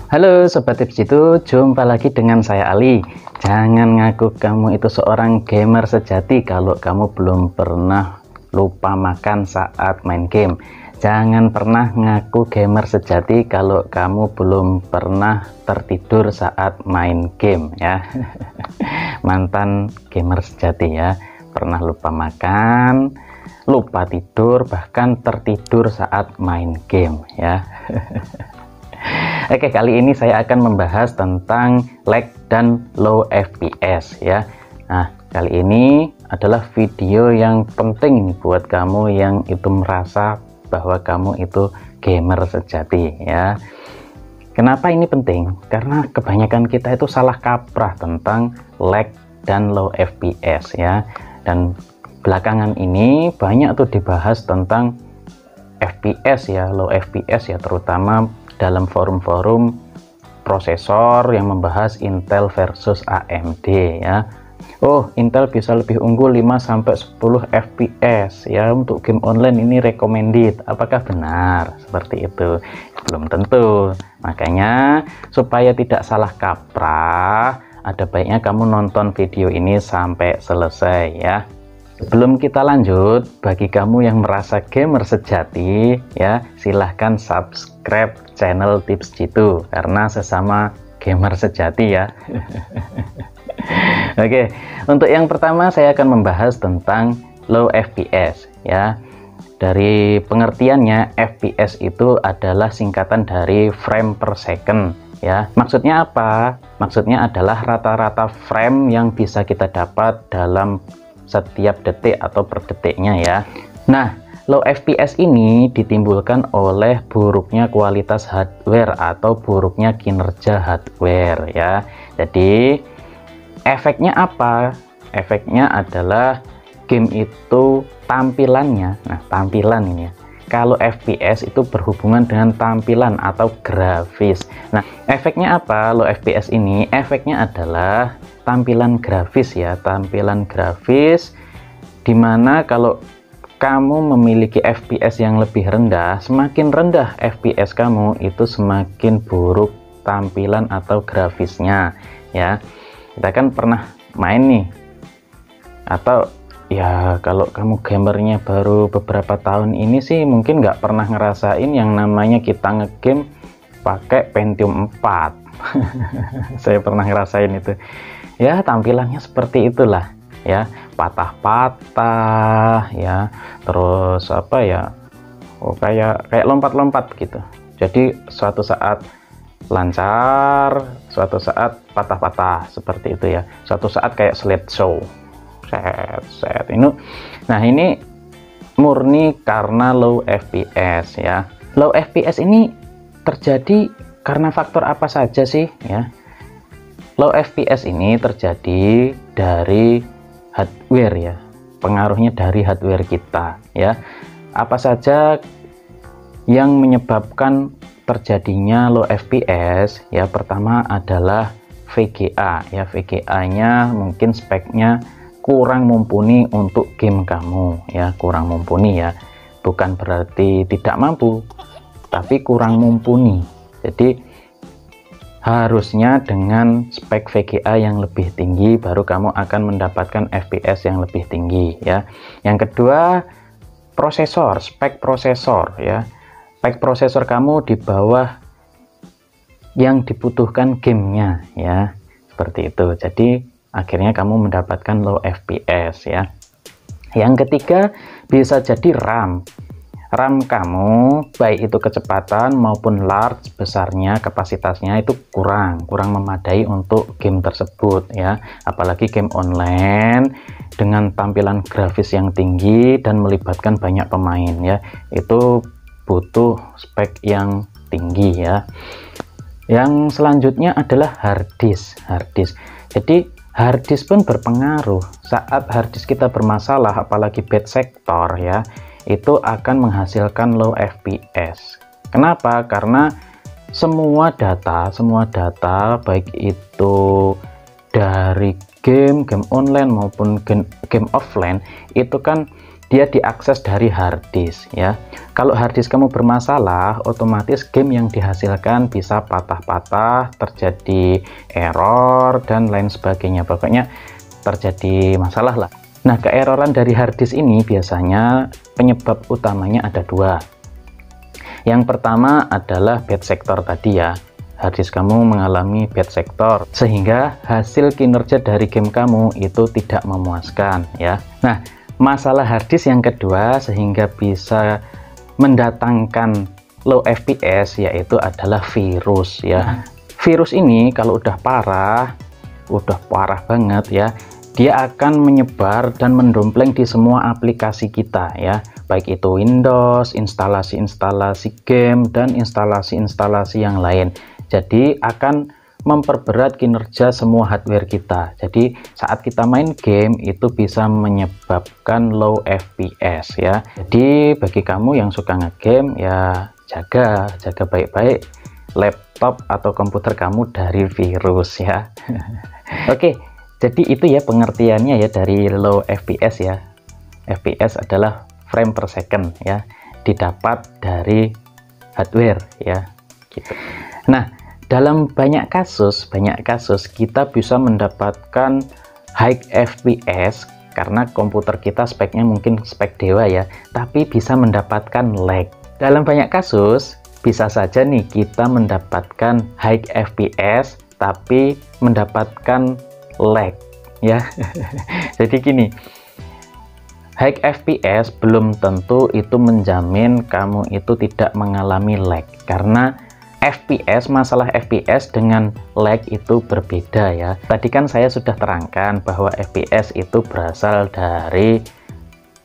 Halo Sobat Tips Jitu, jumpa lagi dengan saya Ali. Jangan ngaku kamu itu seorang gamer sejati kalau kamu belum pernah lupa makan saat main game. Jangan pernah ngaku gamer sejati kalau kamu belum pernah tertidur saat main game ya. Mantan gamer sejati ya, pernah lupa makan, lupa tidur, bahkan tertidur saat main game ya. Oke, kali ini saya akan membahas tentang lag dan low FPS ya. Nah, kali ini adalah video yang penting buat kamu yang itu merasa bahwa kamu itu gamer sejati ya. Kenapa ini penting? Karena kebanyakan kita itu salah kaprah tentang lag dan low FPS ya. Dan belakangan ini banyak tuh dibahas tentang FPS ya, low FPS ya, terutama dalam forum-forum prosesor yang membahas Intel versus AMD ya. Oh, Intel bisa lebih unggul 5-10 FPS ya untuk game online, ini recommended. Apakah benar seperti itu? Belum tentu. Makanya supaya tidak salah kaprah, ada baiknya kamu nonton video ini sampai selesai ya. Sebelum kita lanjut, bagi kamu yang merasa gamer sejati ya, silahkan subscribe channel Tips Jitu karena sesama gamer sejati ya. Oke, untuk yang pertama saya akan membahas tentang low FPS ya. Dari pengertiannya, FPS itu adalah singkatan dari frame per second ya. Maksudnya apa? Maksudnya adalah rata-rata frame yang bisa kita dapat dalam setiap detik atau per detiknya ya. Nah, low FPS ini ditimbulkan oleh buruknya kualitas hardware atau buruknya kinerja hardware ya. Jadi efeknya apa? Efeknya adalah game itu tampilannya. Nah, tampilan ini ya. Kalau FPS itu berhubungan dengan tampilan atau grafis. Nah, efeknya apa? Low FPS ini efeknya adalah tampilan grafis ya, tampilan grafis, dimana kalau kamu memiliki FPS yang lebih rendah, semakin rendah FPS kamu itu semakin buruk tampilan atau grafisnya ya. Kita kan pernah main nih, atau ya kalau kamu gamernya baru beberapa tahun ini sih mungkin nggak pernah ngerasain yang namanya kita ngegame pakai Pentium 4. Saya pernah ngerasain itu ya, tampilannya seperti itulah ya, patah-patah ya, terus apa ya, kayak lompat-lompat gitu. Jadi suatu saat lancar, suatu saat patah-patah seperti itu ya, suatu saat kayak slideshow set ini. Nah, ini murni karena low FPS ya. Low FPS ini terjadi karena faktor apa saja sih ya? Low FPS ini terjadi dari hardware ya, pengaruhnya dari hardware kita ya. Apa saja yang menyebabkan terjadinya low FPS ya? Pertama adalah VGA ya, VGA-nya mungkin speknya kurang mumpuni untuk game kamu ya, kurang mumpuni ya, bukan berarti tidak mampu, tapi kurang mumpuni. Jadi harusnya dengan spek VGA yang lebih tinggi baru kamu akan mendapatkan FPS yang lebih tinggi ya. Yang kedua, prosesor, spek prosesor ya. Spek prosesor kamu di bawah yang dibutuhkan gamenya ya, seperti itu. Jadi akhirnya kamu mendapatkan low FPS ya. Yang ketiga, bisa jadi RAM. RAM kamu, baik itu kecepatan maupun large, besarnya, kapasitasnya itu kurang memadai untuk game tersebut ya. Apalagi game online dengan tampilan grafis yang tinggi dan melibatkan banyak pemain ya, itu butuh spek yang tinggi ya. Yang selanjutnya adalah hard disk. Jadi hard disk pun berpengaruh. Saat hard disk kita bermasalah, apalagi bad sector ya, itu akan menghasilkan low FPS. Kenapa? Karena semua data baik itu dari game online maupun game offline itu kan dia diakses dari hard disk ya. Kalau hard disk kamu bermasalah, otomatis game yang dihasilkan bisa patah-patah, terjadi error dan lain sebagainya. Pokoknya terjadi masalah lah. Nah, keeroran dari hard disk ini biasanya penyebab utamanya ada dua. Yang pertama adalah bad sector tadi ya. Hard disk kamu mengalami bad sector sehingga hasil kinerja dari game kamu itu tidak memuaskan ya. Nah, masalah hard disk yang kedua sehingga bisa mendatangkan low FPS yaitu adalah virus ya. Virus ini kalau udah parah banget ya, dia akan menyebar dan mendompleng di semua aplikasi kita ya, baik itu Windows, instalasi-instalasi game dan instalasi-instalasi yang lain. Jadi akan memperberat kinerja semua hardware kita. Jadi saat kita main game itu bisa menyebabkan low FPS ya. Jadi bagi kamu yang suka ngegame ya jaga baik-baik laptop atau komputer kamu dari virus ya. Oke, jadi itu ya pengertiannya ya dari low FPS ya. FPS adalah frame per second ya, didapat dari hardware ya gitu. Nah, dalam banyak kasus kita bisa mendapatkan high FPS karena komputer kita speknya mungkin spek dewa ya, tapi bisa mendapatkan lag. Dalam banyak kasus bisa saja nih kita mendapatkan high FPS tapi mendapatkan lag ya. Jadi gini, high FPS belum tentu itu menjamin kamu itu tidak mengalami lag, karena masalah FPS dengan lag itu berbeda ya. Tadi kan saya sudah terangkan bahwa FPS itu berasal dari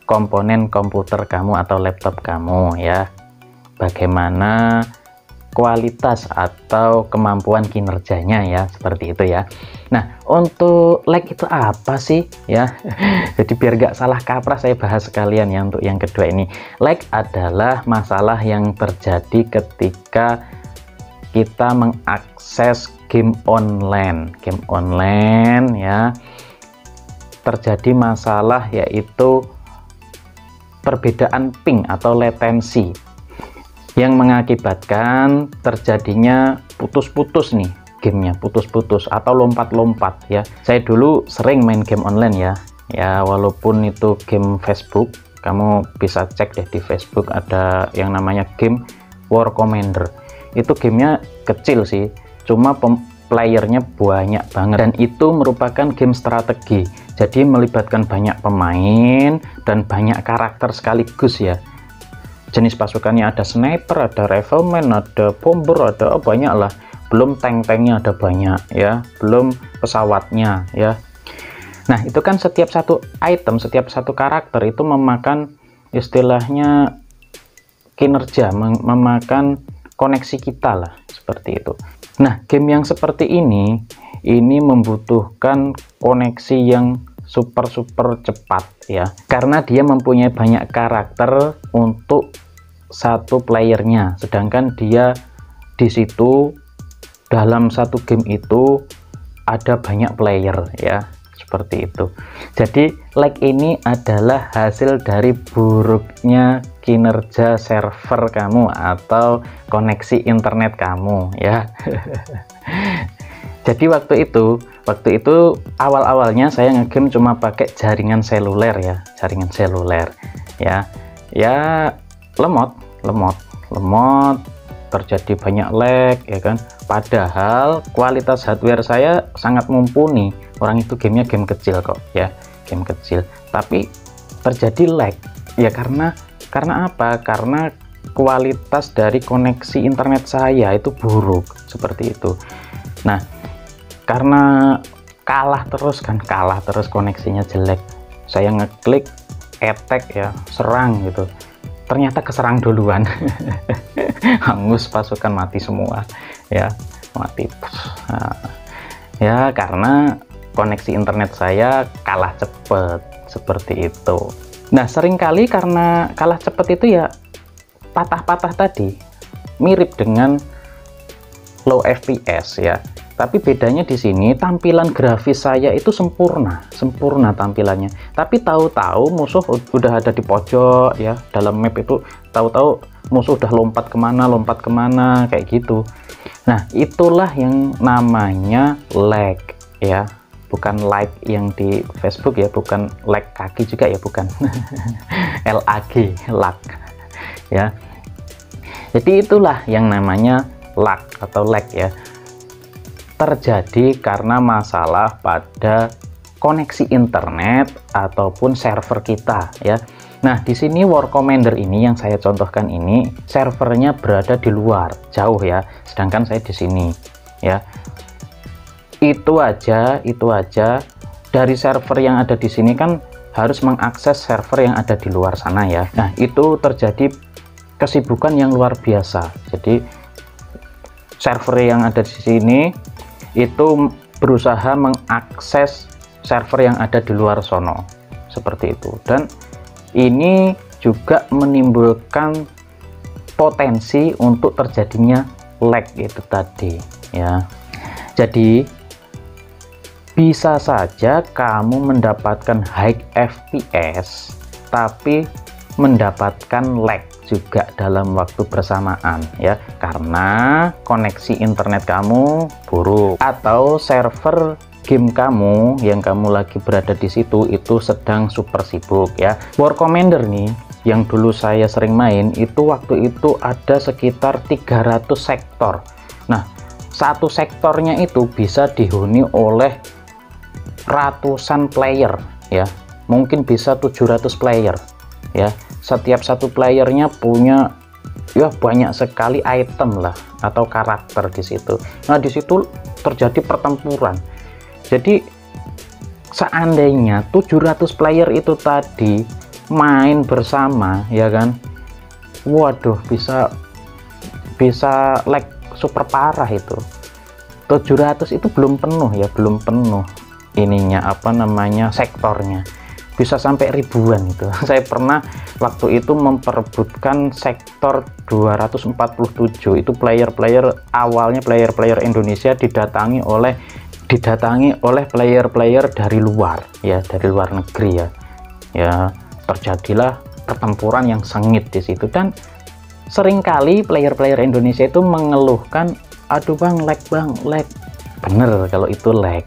komponen komputer kamu atau laptop kamu ya. Bagaimana kualitas atau kemampuan kinerjanya ya, seperti itu ya. Nah, untuk lag itu apa sih ya? Jadi biar gak salah kaprah saya bahas sekalian ya untuk yang kedua ini. Lag adalah masalah yang terjadi ketika kita mengakses game online ya, terjadi masalah yaitu perbedaan ping atau latensi yang mengakibatkan terjadinya putus-putus nih gamenya, putus-putus atau lompat-lompat ya. Saya dulu sering main game online ya walaupun itu game Facebook, kamu bisa cek deh di Facebook ada yang namanya game War Commander. Itu gamenya kecil sih, cuma playernya banyak banget dan itu merupakan game strategi, jadi melibatkan banyak pemain dan banyak karakter sekaligus ya. Jenis pasukannya ada sniper, ada rifleman, ada bomber, ada banyak lah, belum tank-tanknya ada banyak ya, belum pesawatnya ya. Nah, itu kan setiap satu item, setiap satu karakter itu memakan istilahnya kinerja, memakan koneksi kita lah, seperti itu. Nah, game yang seperti ini membutuhkan koneksi yang super cepat ya, karena dia mempunyai banyak karakter untuk satu playernya, sedangkan dia di situ dalam satu game itu ada banyak player ya, seperti itu. Jadi lag ini adalah hasil dari buruknya kinerja server kamu atau koneksi internet kamu ya. Jadi waktu itu awal-awalnya saya ngegame cuma pakai jaringan seluler ya, lemot, terjadi banyak lag ya kan, padahal kualitas hardware saya sangat mumpuni. Orang itu gamenya game kecil kok ya, game kecil, tapi terjadi lag ya karena apa? Karena kualitas dari koneksi internet saya itu buruk, seperti itu. Nah, karena kalah terus koneksinya jelek, saya ngeklik attack ya, serang gitu, ternyata keserang duluan. Hangus pasukan, mati semua ya, mati. Nah, ya karena koneksi internet saya kalah cepet, seperti itu. Nah, seringkali karena kalah cepet itu ya patah-patah tadi, mirip dengan low FPS ya. Tapi bedanya di sini tampilan grafis saya itu sempurna tampilannya. Tapi tahu-tahu musuh udah ada di pojok ya, dalam map itu tahu-tahu musuh udah lompat kemana kayak gitu. Nah, itulah yang namanya lag ya, bukan like yang di Facebook ya, bukan lag kaki juga ya, bukan. LAG, lag ya. Jadi itulah yang namanya lag atau lag ya, terjadi karena masalah pada koneksi internet ataupun server kita ya. Nah, di sini War Commander ini yang saya contohkan ini servernya berada di luar, jauh ya. Sedangkan saya di sini ya. Itu aja dari server yang ada di sini kan harus mengakses server yang ada di luar sana ya. Nah, itu terjadi kesibukan yang luar biasa. Jadi server yang ada di sini itu berusaha mengakses server yang ada di luar sono, seperti itu. Dan ini juga menimbulkan potensi untuk terjadinya lag itu tadi ya. Jadi bisa saja kamu mendapatkan high FPS tapi mendapatkan lag juga dalam waktu bersamaan ya, karena koneksi internet kamu buruk atau server game kamu yang kamu lagi berada di situ itu sedang super sibuk ya. War Commander nih yang dulu saya sering main itu waktu itu ada sekitar 300 sektor. Nah, satu sektornya itu bisa dihuni oleh ratusan player ya, mungkin bisa 700 player ya. Setiap satu playernya punya ya banyak sekali item lah atau karakter di situ. Nah, di situ terjadi pertempuran. Jadi seandainya 700 player itu tadi main bersama ya kan, waduh, bisa lag super parah itu. 700 itu belum penuh ya, belum penuh ininya apa namanya sektornya, bisa sampai ribuan itu. Saya pernah waktu itu memperebutkan sektor 247 itu player-player awalnya, player-player Indonesia didatangi oleh player-player dari luar ya, dari luar negeri ya. Terjadilah pertempuran yang sengit di situ, dan seringkali player-player Indonesia itu mengeluhkan, aduh bang, lag bang, lag. Bener kalau itu lag,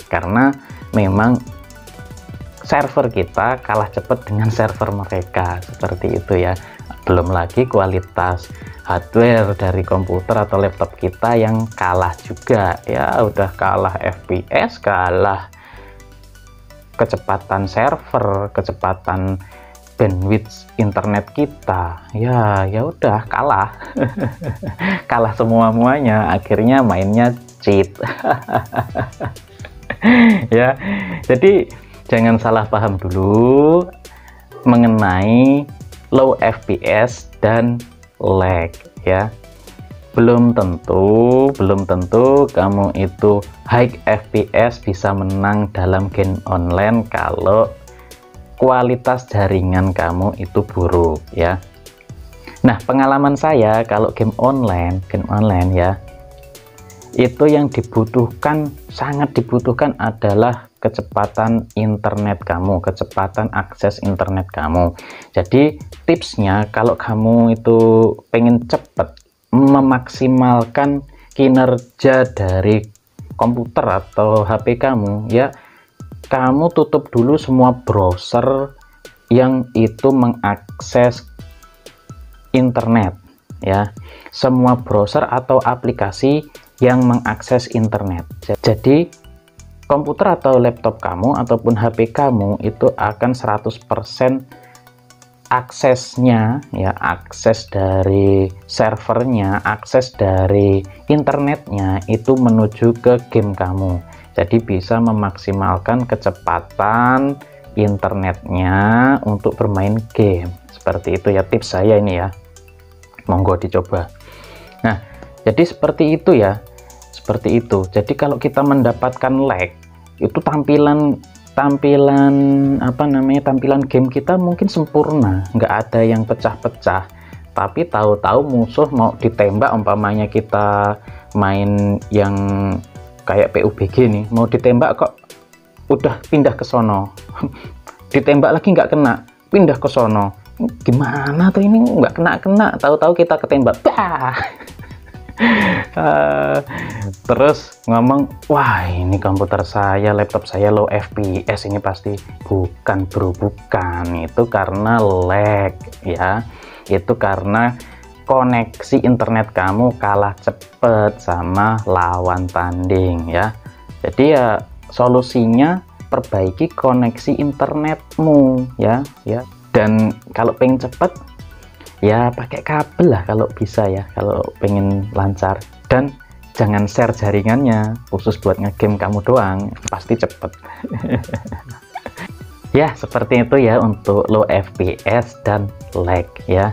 karena memang server kita kalah cepat dengan server mereka, seperti itu ya. Belum lagi kualitas hardware dari komputer atau laptop kita yang kalah juga ya, udah kalah FPS, kalah kecepatan server, kecepatan bandwidth internet kita ya, udah kalah. Kalah semuanya, akhirnya mainnya cheat. Ya, jadi jangan salah paham dulu mengenai low FPS dan lag ya. Belum tentu kamu itu high FPS bisa menang dalam game online kalau kualitas jaringan kamu itu buruk ya. Nah, pengalaman saya kalau game online ya, itu yang dibutuhkan, sangat dibutuhkan adalah kecepatan internet kamu, kecepatan akses internet kamu. Jadi tipsnya kalau kamu itu pengen cepat memaksimalkan kinerja dari komputer atau HP kamu ya, kamu tutup dulu semua browser yang itu mengakses internet ya, semua browser atau aplikasi yang mengakses internet. Jadi komputer atau laptop kamu ataupun HP kamu itu akan 100% aksesnya ya, akses dari servernya, akses dari internetnya itu menuju ke game kamu. Jadi bisa memaksimalkan kecepatan internetnya untuk bermain game. Seperti itu ya tips saya ini ya, monggo dicoba. Nah, jadi seperti itu ya, seperti itu. Jadi kalau kita mendapatkan lag itu tampilan apa namanya, tampilan game kita mungkin sempurna, nggak ada yang pecah-pecah, tapi tahu-tahu musuh mau ditembak, umpamanya kita main yang kayak PUBG nih, mau ditembak kok udah pindah ke sono. Ditembak lagi nggak kena, pindah ke sono. Gimana tuh ini, nggak kena, tahu-tahu kita ketembak. Bah! Terus ngomong, wah ini komputer saya, laptop saya low FPS, ini pasti. Bukan bro, bukan, itu karena lag ya, itu karena koneksi internet kamu kalah cepet sama lawan tanding ya. Jadi ya solusinya perbaiki koneksi internetmu ya. Dan kalau pengen cepet ya pakai kabel lah kalau bisa ya, kalau pengen lancar. Dan jangan share jaringannya, khusus buat ngegame kamu doang, pasti cepet. Ya seperti itu ya untuk low FPS dan lag ya.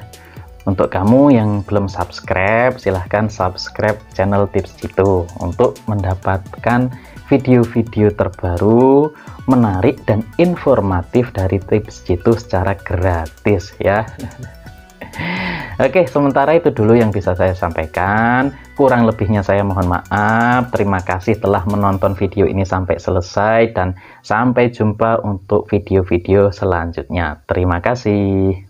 Untuk kamu yang belum subscribe, silahkan subscribe channel Tips Jitu untuk mendapatkan video-video terbaru, menarik dan informatif dari Tips Jitu secara gratis ya. Oke, sementara itu dulu yang bisa saya sampaikan. Kurang lebihnya saya mohon maaf. Terima kasih telah menonton video ini sampai selesai, dan sampai jumpa untuk video-video selanjutnya. Terima kasih.